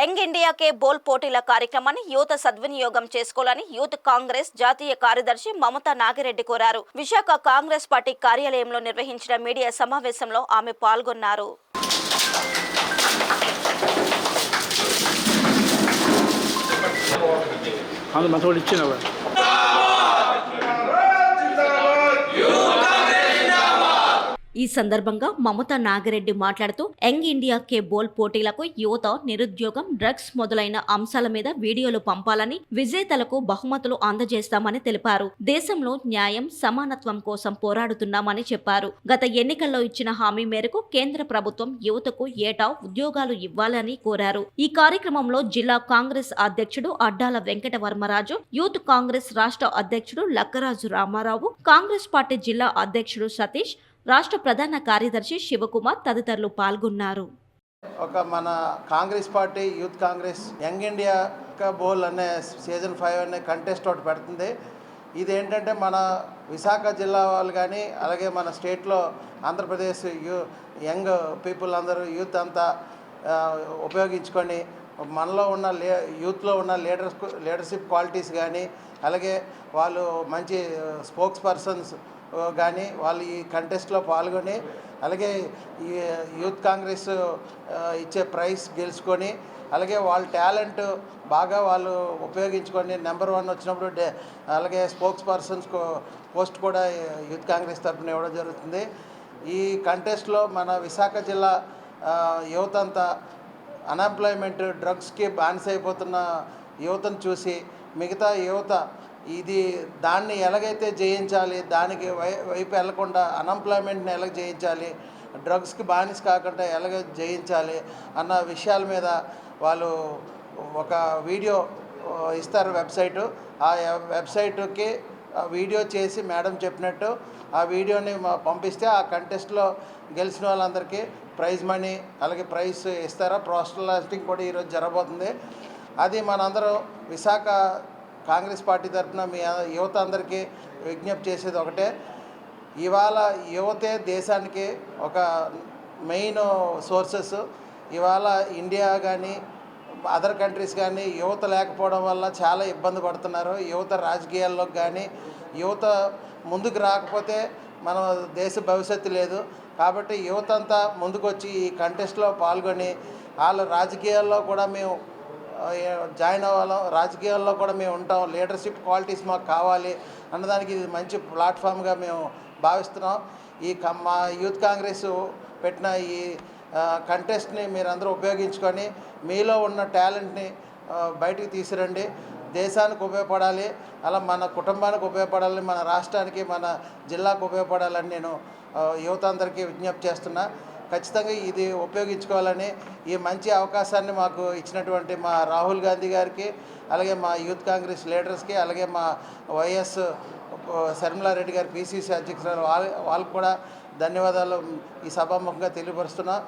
Young ఇండియాకే బోల్ పోటీల కార్యక్రమాన్ని యువత సద్వినియోగం చేసుకోవాలని యూత్ కాంగ్రెస్ జాతీయ కార్యదర్శి మమతా నాగిరెడ్డి కోరారు. విశాఖ కాంగ్రెస్ పార్టీ కార్యాలయంలో నిర్వహించిన మీడియా సమావేశంలో ఆమె పాల్గొన్నారు. ఈ సందర్భంగా మమతా నాగిరెడ్డి మాట్లాడుతూ యంగ్ ఇండియా కే బోల్ పోటీలకు యువత నిరుద్యోగం, డ్రగ్స్ మొదలైన అంశాల మీద వీడియోలు పంపాలని, విజేతలకు బహుమతులు అందజేస్తామని తెలిపారు. దేశంలో న్యాయం, సమానత్వం కోసం పోరాడుతున్నామని చెప్పారు. గత ఎన్నికల్లో ఇచ్చిన హామీ మేరకు కేంద్ర ప్రభుత్వం యువతకు ఏటా ఉద్యోగాలు ఇవ్వాలని కోరారు. ఈ కార్యక్రమంలో జిల్లా కాంగ్రెస్ అధ్యక్షుడు అడ్డాల వెంకటవర్మరాజు, యూత్ కాంగ్రెస్ రాష్ట్ర అధ్యక్షుడు లక్కరాజు రామారావు, కాంగ్రెస్ పార్టీ జిల్లా అధ్యక్షుడు సతీష్, రాష్ట్ర ప్రధాన కార్యదర్శి శివకుమార్ తదితరులు పాల్గొన్నారు. మన Congress party youth Congress young India Bol అనే సీజన్ 5 అనే కంటెస్ట్ ఒకటి పెడుతుంది. ఇది ఏంటంటే మన విశాఖ జిల్లా వాళ్ళు కానీ అలాగే మన స్టేట్లో ఆంధ్రప్రదేశ్ యంగ్ పీపుల్ అందరూ యూత్ అంతా ఉపయోగించుకొని మనలో ఉన్న యూత్లో ఉన్న లీడర్షిప్ క్వాలిటీస్ కానీ అలాగే వాళ్ళు మంచి స్పోక్స్ పర్సన్స్ కానీ వాళ్ళు ఈ కంటెస్ట్లో పాల్గొని అలాగే ఈ యూత్ కాంగ్రెస్ ఇచ్చే ప్రైజ్ గెలుచుకొని అలాగే వాళ్ళ టాలెంట్ బాగా వాళ్ళు ఉపయోగించుకొని నెంబర్ 1 వచ్చినప్పుడు అలాగే స్పోక్స్ పర్సన్స్ పోస్ట్ కూడా యూత్ కాంగ్రెస్ తరఫున ఇవ్వడం జరుగుతుంది. ఈ కంటెస్ట్లో మన విశాఖ జిల్లా యువత అంతా అన్ఎంప్లాయ్మెంట్, డ్రగ్స్కి బానిస అయిపోతున్న యువతను చూసి మిగతా యువత దాన్ని ఎలాగైతే జయించాలి, దానికి వైపు వెళ్లకుండా అన్ఎంప్లాయ్మెంట్ని ఎలాగ జయించాలి, డ్రగ్స్కి బానిస కాకుండా ఎలాగ జయించాలి అన్న విషయాల మీద వాళ్ళు ఒక వీడియో ఇస్తారు వెబ్సైటు. ఆ వెబ్సైటుకి వీడియో చేసి మేడం చెప్పినట్టు ఆ వీడియోని పంపిస్తే ఆ కంటెస్ట్లో గెలిచిన వాళ్ళందరికీ ప్రైజ్ మనీ అలాగే ప్రైజ్ ఇస్తారా. పోస్టల్ లాస్టింగ్ కూడా ఈరోజు జరగబోతుంది. అది మనందరం విశాఖ కాంగ్రెస్ పార్టీ తరఫున మీ యువత అందరికీ విజ్ఞప్తి చేసేది ఒకటే, ఇవాళ యువతే దేశానికి ఒక మెయిన్ సోర్సెస్. ఇవాళ ఇండియా కానీ అదర్ కంట్రీస్ కానీ యువత లేకపోవడం వల్ల చాలా ఇబ్బంది పడుతున్నారు. యువత రాజకీయాల్లోకి కానీ యువత ముందుకు రాకపోతే మన దేశ భవిష్యత్తు లేదు. కాబట్టి యువత అంతా ముందుకొచ్చి ఈ కంటెస్ట్లో పాల్గొని వాళ్ళ రాజకీయాల్లో కూడా మేము జాయిన్ అవ్వాలం, రాజకీయాల్లో కూడా మేము ఉంటాం, లీడర్షిప్ క్వాలిటీస్ మాకు కావాలి అన్నదానికి ఇది మంచి ప్లాట్ఫామ్గా మేము భావిస్తున్నాం. మా యూత్ కాంగ్రెస్ పెట్టిన ఈ కంటెస్ట్ని మీరందరూ ఉపయోగించుకొని మీలో ఉన్న టాలెంట్ని బయటికి తీసుకురండి. దేశానికి ఉపయోగపడాలి, అలా మన కుటుంబానికి ఉపయోగపడాలి, మన రాష్ట్రానికి మన జిల్లాకు ఉపయోగపడాలని నేను యువత అందరికీ విజ్ఞప్తి చేస్తున్నా. ఖచ్చితంగా ఇది ఉపయోగించుకోవాలని ఈ మంచి అవకాశాన్ని మాకు ఇచ్చినటువంటి మా రాహుల్ గాంధీ గారికి అలాగే మా యూత్ కాంగ్రెస్ లీడర్స్కి అలాగే మా వైఎస్ శర్మిలారెడ్డి గారి పిసిసి అధ్యక్షురాలు వాళ్ళకు కూడా ధన్యవాదాలు ఈ సభాముఖంగా తెలియపరుస్తున్నా.